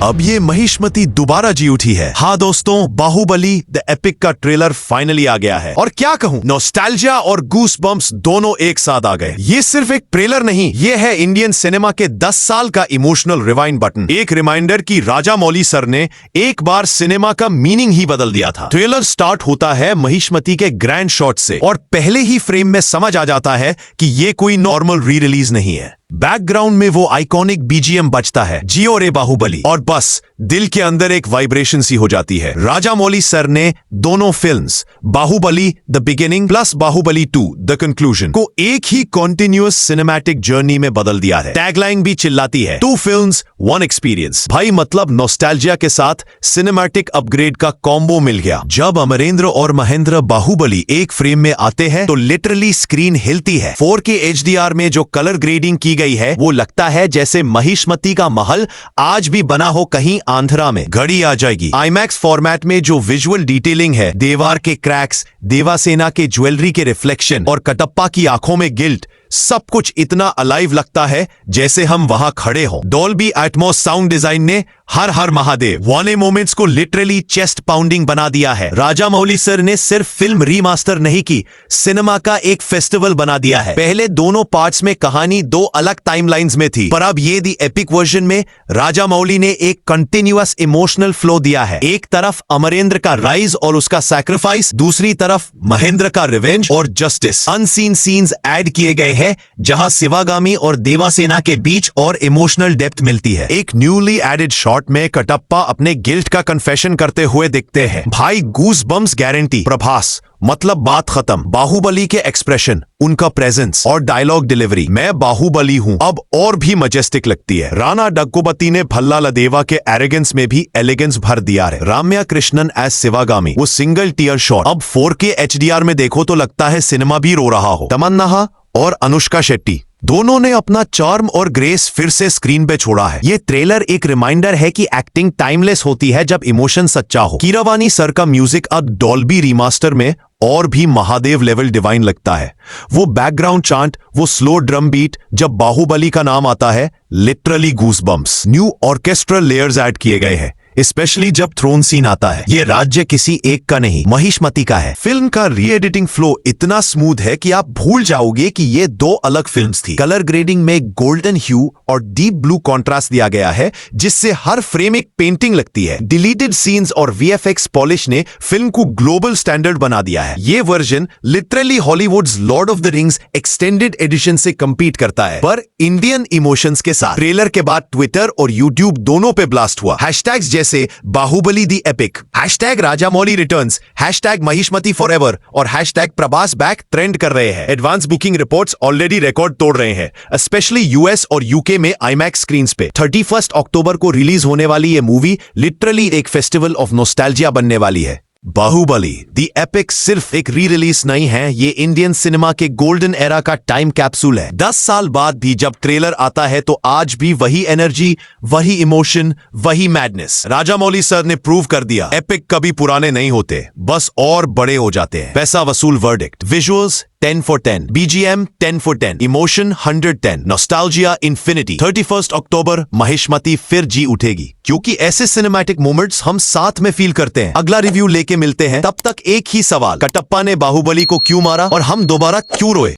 अब ये महिष्मती दोबारा जी उठी है। हाँ दोस्तों, बाहुबली द एपिक का ट्रेलर फाइनली आ गया है और क्या कहूँ, नॉस्टैल्जिया और गूस बम्प्स दोनों एक साथ आ गए। ये सिर्फ एक ट्रेलर नहीं, ये है इंडियन सिनेमा के 10 साल का इमोशनल रिवाइंड बटन। एक रिमाइंडर कि राजामौली सर ने एक बार सिनेमा का मीनिंग ही बदल दिया था। ट्रेलर स्टार्ट होता है महिष्मती के ग्रैंड शॉट से और पहले ही फ्रेम में समझ आ जाता है कि ये कोई नॉर्मल री रिलीज नहीं है। बैकग्राउंड में वो आइकॉनिक बीजीएम बजता है, जियो रे बाहुबली, और बस दिल के अंदर एक वाइब्रेशन सी हो जाती है। राजामौली सर ने दोनों films Baahubali the beginning plus Baahubali 2 the conclusion को एक ही कॉन्टिन्यूअस सिनेमैटिक जर्नी में बदल दिया है। टैगलाइन भी चिल्लाती है, 2 फिल्म्स 1 एक्सपीरियंस। भाई मतलब नॉस्टैल्जिया के साथ सिनेमैटिक अपग्रेड का कॉम्बो मिल गया। जब अमरेंद्र और महेंद्र बाहुबली एक फ्रेम में आते हैं तो लिटरली स्क्रीन हिलती है। 4K HDR में जो कलर ग्रेडिंग की गई है वो लगता है जैसे महिष्मती का महल आज भी बना हो कहीं आंध्रा में। घड़ी आ जाएगी। IMAX फॉर्मेट में जो विजुअल डिटेलिंग है, देवार के क्रैक्स, देवासेना के ज्वेलरी के रिफ्लेक्शन और कटप्पा की आंखों में गिल्ट, सब कुछ इतना अलाइव लगता है जैसे हम वहां खड़े हों। डॉल्बी एटमॉस साउंड डिजाइन ने हर हर महादेव वाले मोमेंट्स को लिटरली चेस्ट पाउंडिंग बना दिया है। राजामौली सर ने सिर्फ फिल्म रीमास्टर नहीं की, सिनेमा का एक फेस्टिवल बना दिया है। पहले दोनों पार्ट्स में कहानी 2 अलग टाइमलाइंस में थी, पर अब ये दी एपिक वर्जन में राजामौली ने एक कंटिन्यूअस इमोशनल फ्लो दिया है। एक तरफ अमरेंद्र का राइज और उसका सैक्रिफाइस, दूसरी तरफ महेंद्र का रिवेंज और जस्टिस। अनसीन सीन्स ऐड किए गए हैं जहां शिवागामी और देवासेना के बीच और इमोशनल डेप्थ मिलती है। एक न्यूली एडेड शॉट में कटप्पा अपने गिल्ट का कन्फेशन करते हुए दिखते हैं। भाई गूस बम्स गारंटी। प्रभास मतलब बात खत्म। बाहुबली के एक्सप्रेशन, उनका प्रेजेंस और डायलॉग डिलीवरी, मैं बाहुबली हूं, अब और भी मजेस्टिक लगती है। राणा डग्गोबती ने भल्ला लदेवा के एरोगेंस में भी एलिगेंस भर दिया है। राम्या कृष्णन एज शिवागामी, वो सिंगल टीयर शॉट अब 4K HDR में देखो तो लगता है सिनेमा भी रो रहा हो। तमन्ना और अनुष्का शेट्टी दोनों ने अपना चार्म और ग्रेस फिर से स्क्रीन पे छोड़ा है। ये ट्रेलर एक रिमाइंडर है कि एक्टिंग टाइमलेस होती है जब इमोशन सच्चा हो। कीरावानी सर का म्यूजिक अब डॉल्बी रिमास्टर में और भी महादेव लेवल डिवाइन लगता है। वो बैकग्राउंड चांट, वो स्लो ड्रम बीट, जब बाहुबली का नाम आता है literally goose bumps. New orchestral layers add किए गए हैं, स्पेशली जब थ्रोन सीन आता है। ये राज्य किसी एक का नहीं, महिष्मती का है। फिल्म का री एडिटिंग फ्लो इतना स्मूथ है कि आप भूल जाओगे कि ये 2 अलग फिल्म्स थी। कलर ग्रेडिंग में गोल्डन ह्यू और डीप ब्लू कॉन्ट्रास्ट दिया गया है जिससे हर फ्रेम एक पेंटिंग लगती है। डिलीटेड सीन्स और VFX पॉलिश ने फिल्म को ग्लोबल स्टैंडर्ड बना दिया है। ये version literally Hollywood's Lord of the Rings extended edition से कंपीट करता है, पर इंडियन इमोशंस के साथ। ट्रेलर के बाद ट्विटर और यूट्यूब दोनों पे ब्लास्ट हुआ। हैशटैग्स जैसे Baahubali the epic, hashtag Rajamouli returns, hashtag Mahishmati forever और हैशटैग प्रभास बैक ट्रेंड कर रहे हैं। Advance booking reports already record तोड़ रहे हैं, स्पेशली US और UK में IMAX स्क्रीन्स पे। 31 अक्टूबर को रिलीज होने वाली ये मूवी लिटरली एक फेस्टिवल ऑफ नॉस्टैल्जिया बनने वाली है। बाहुबली दी एपिक सिर्फ एक री रिलीज नहीं है, ये इंडियन सिनेमा के गोल्डन एरा का टाइम कैप्सूल है। 10 साल बाद भी जब ट्रेलर आता है तो आज भी वही एनर्जी, वही इमोशन, वही मैडनेस। राजामौली सर ने प्रूव कर दिया, एपिक कभी पुराने नहीं होते, बस और बड़े हो जाते हैं। पैसा वसूल verdict, visuals 10 for 10, BGM 10 for 10, emotion 110, nostalgia infinity. 31 अक्टूबर महिष्मती फिर जी उठेगी, क्योंकि ऐसे सिनेमैटिक मोमेंट्स हम साथ में फील करते हैं। अगला रिव्यू लेके मिलते हैं, तब तक एक ही सवाल, कटप्पा ने बाहुबली को क्यों मारा और हम दोबारा क्यों रोए?